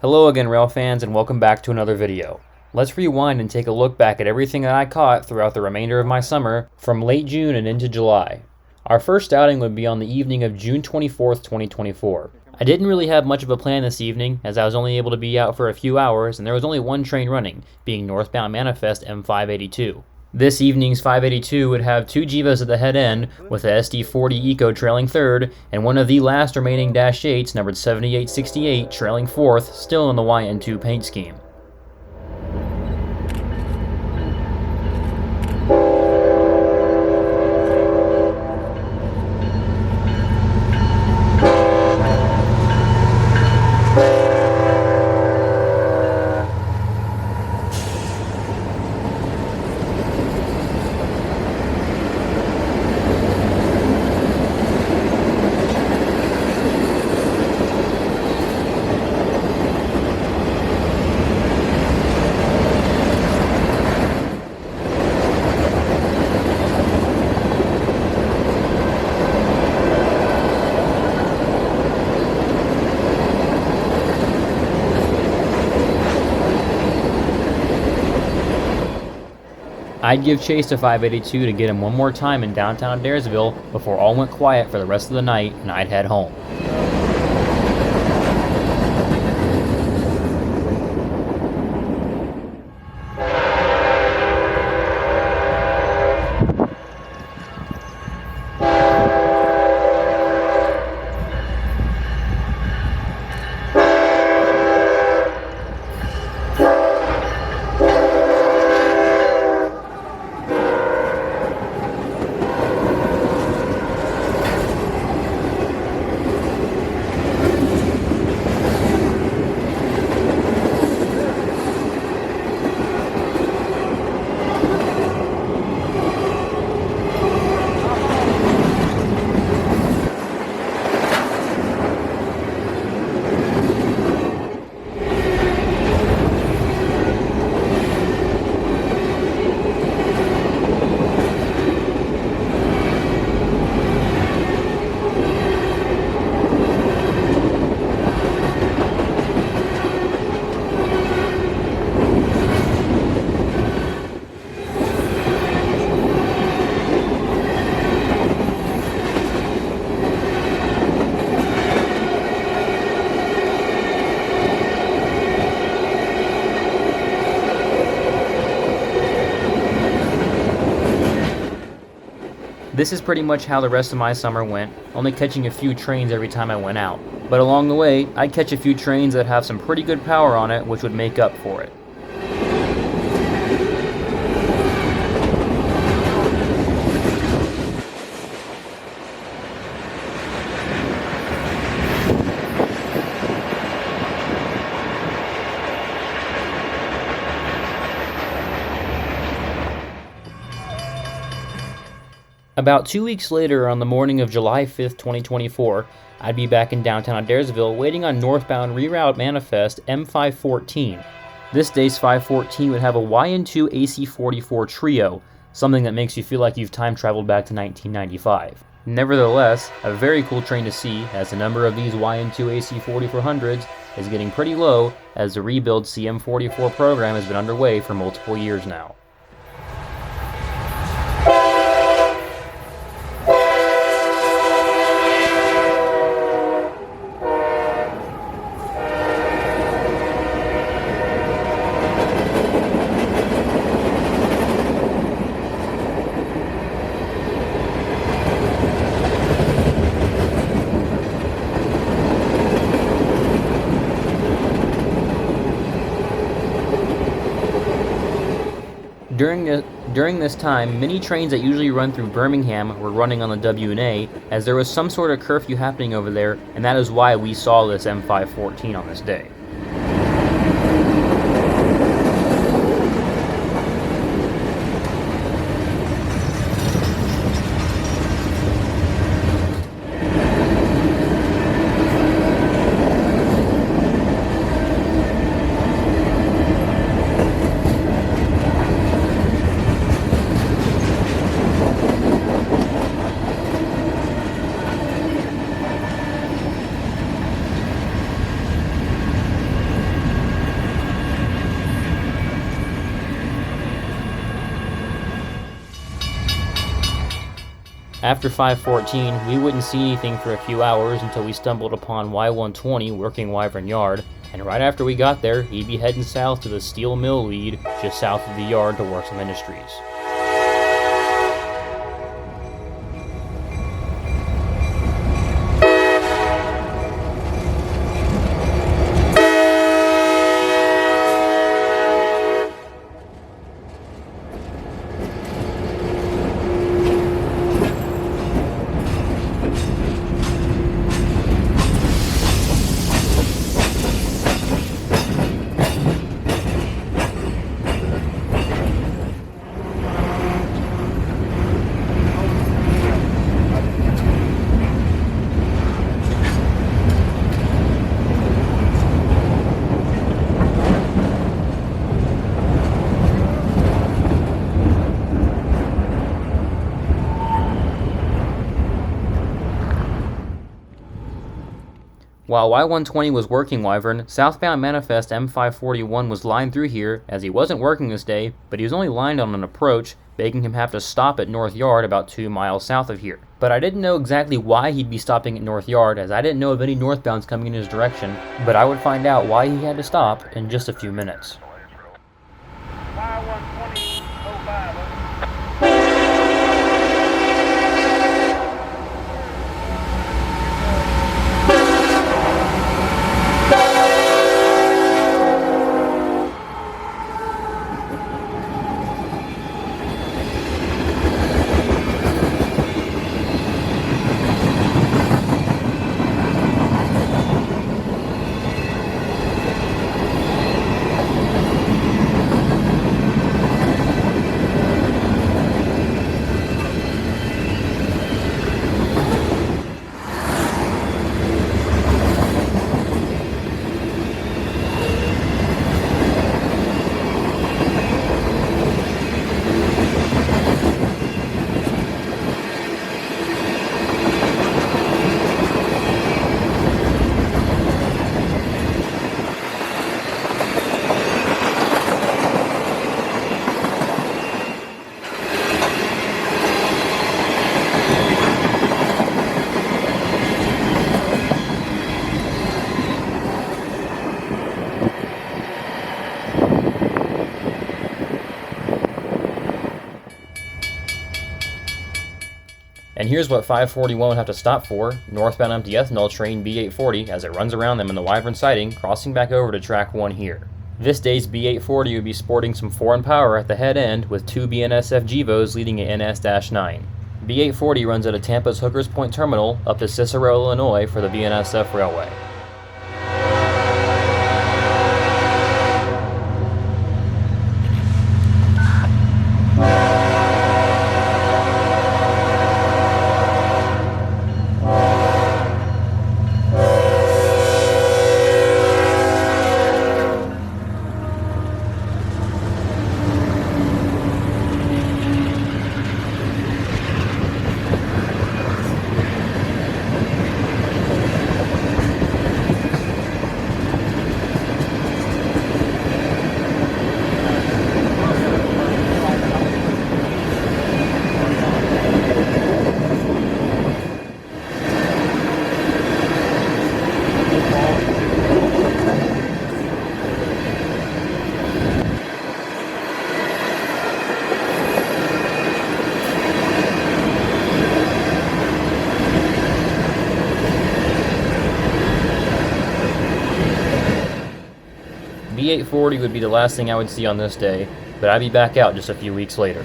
Hello again, rail fans, and welcome back to another video. Let's rewind and take a look back at everything that I caught throughout the remainder of my summer from late June and into July. Our first outing would be on the evening of June 24th, 2024. I didn't really have much of a plan this evening, as I was only able to be out for a few hours and there was only one train running, being northbound Manifest M582. This evening's 582 would have two Jivas at the head end, with the SD40 Eco trailing third, and one of the last remaining Dash 8s, numbered 7868, trailing fourth, still in the YN2 paint scheme. I'd give chase to 582 to get him one more time in downtown Adairsville before all went quiet for the rest of the night and I'd head home. This is pretty much how the rest of my summer went, only catching a few trains every time I went out. But along the way, I'd catch a few trains that have some pretty good power on it, which would make up for it. About 2 weeks later, on the morning of July 5th, 2024, I'd be back in downtown Adairsville waiting on northbound reroute Manifest M514. This day's 514 would have a YN2 AC44 trio, something that makes you feel like you've time traveled back to 1995. Nevertheless, a very cool train to see, as the number of these YN2 AC4400s is getting pretty low, as the rebuild CM44 program has been underway for multiple years now. During this time, many trains that usually run through Birmingham were running on the W&A, as there was some sort of curfew happening over there, and that is why we saw this M514 on this day. After 514, we wouldn't see anything for a few hours until we stumbled upon Y120 working Wyvern Yard, and right after we got there, he'd be heading south to the steel mill lead just south of the yard to work some industries. While Y120 was working Wyvern, southbound Manifest M541 was lined through here as he wasn't working this day, but he was only lined on an approach, making him have to stop at North Yard about 2 miles south of here. But I didn't know exactly why he'd be stopping at North Yard, as I didn't know of any northbounds coming in his direction, but I would find out why he had to stop in just a few minutes. Y120, 05. And here's what 541 would have to stop for: northbound empty ethanol train B840 as it runs around them in the Wyvern siding, crossing back over to track 1 here. This day's B840 would be sporting some foreign power at the head end with 2 BNSF GEVOs leading at NS-9. B840 runs out of Tampa's Hookers Point Terminal up to Cicero, Illinois for the BNSF Railway. B840 would be the last thing I would see on this day, but I'd be back out just a few weeks later.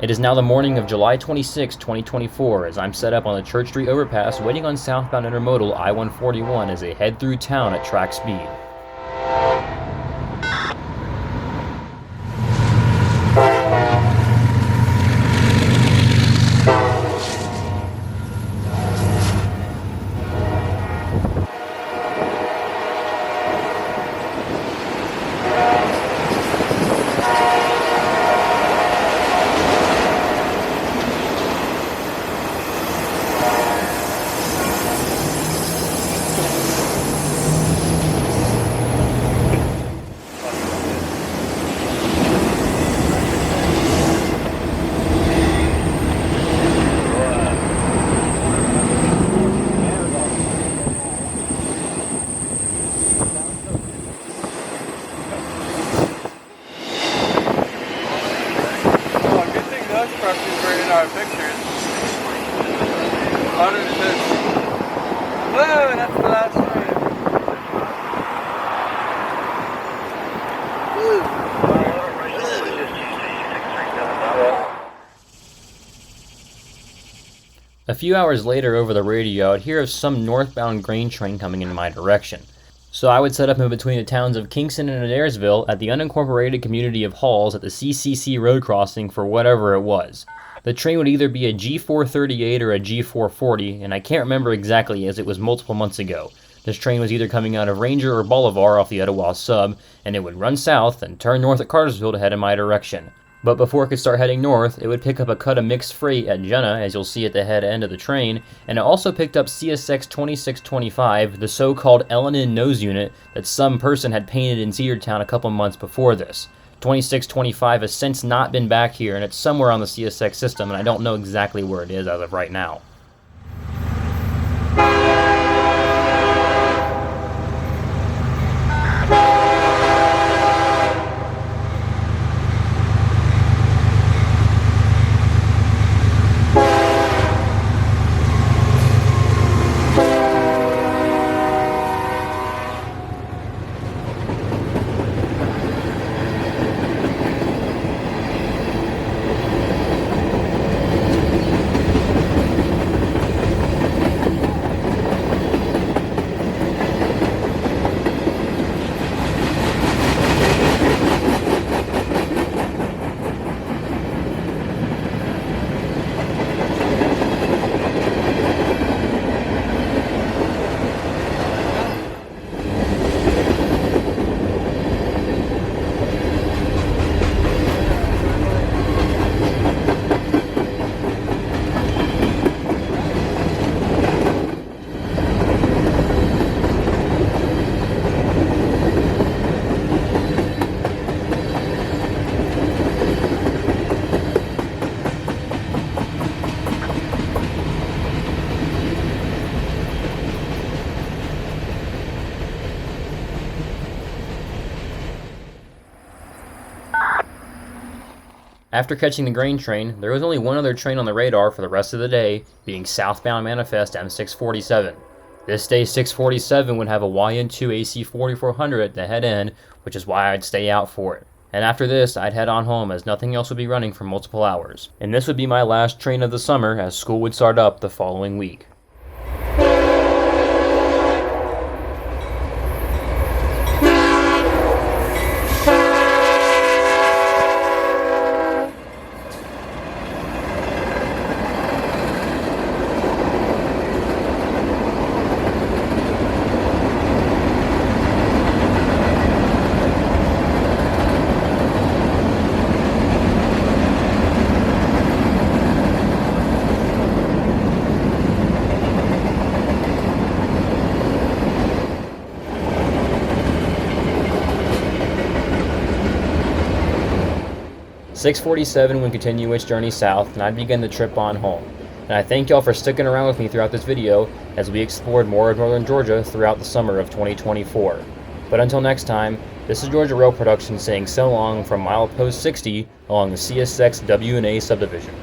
It is now the morning of July 26, 2024, as I'm set up on the Church Street overpass waiting on southbound intermodal I-141 as they head through town at track speed. our pictures. 150. Whoa, that's the last train. A few hours later over the radio, I'd hear of some northbound grain train coming in my direction. So I would set up in between the towns of Kingston and Adairsville at the unincorporated community of Halls at the CCC road crossing for whatever it was. The train would either be a G438 or a G440, and I can't remember exactly as it was multiple months ago. This train was either coming out of Ranger or Bolivar off the Etowah sub, and it would run south and turn north at Cartersville to head in my direction. But before it could start heading north, it would pick up a cut of mixed freight at Jenna, as you'll see at the head end of the train, and it also picked up CSX 2625, the so-called L&N nose unit that some person had painted in Cedartown a couple months before this. 2625 has since not been back here, and it's somewhere on the CSX system, and I don't know exactly where it is as of right now. After catching the grain train, there was only one other train on the radar for the rest of the day, being southbound Manifest M647. This day 647 would have a YN2 AC 4400 at the head end, which is why I'd stay out for it. And after this, I'd head on home as nothing else would be running for multiple hours. And this would be my last train of the summer as school would start up the following week. .647 would continue its journey south, and I'd begin the trip on home. And I thank y'all for sticking around with me throughout this video as we explored more of northern Georgia throughout the summer of 2024. But until next time, this is Georgia Rail Production saying so long from milepost 60 along the CSX W&A subdivision.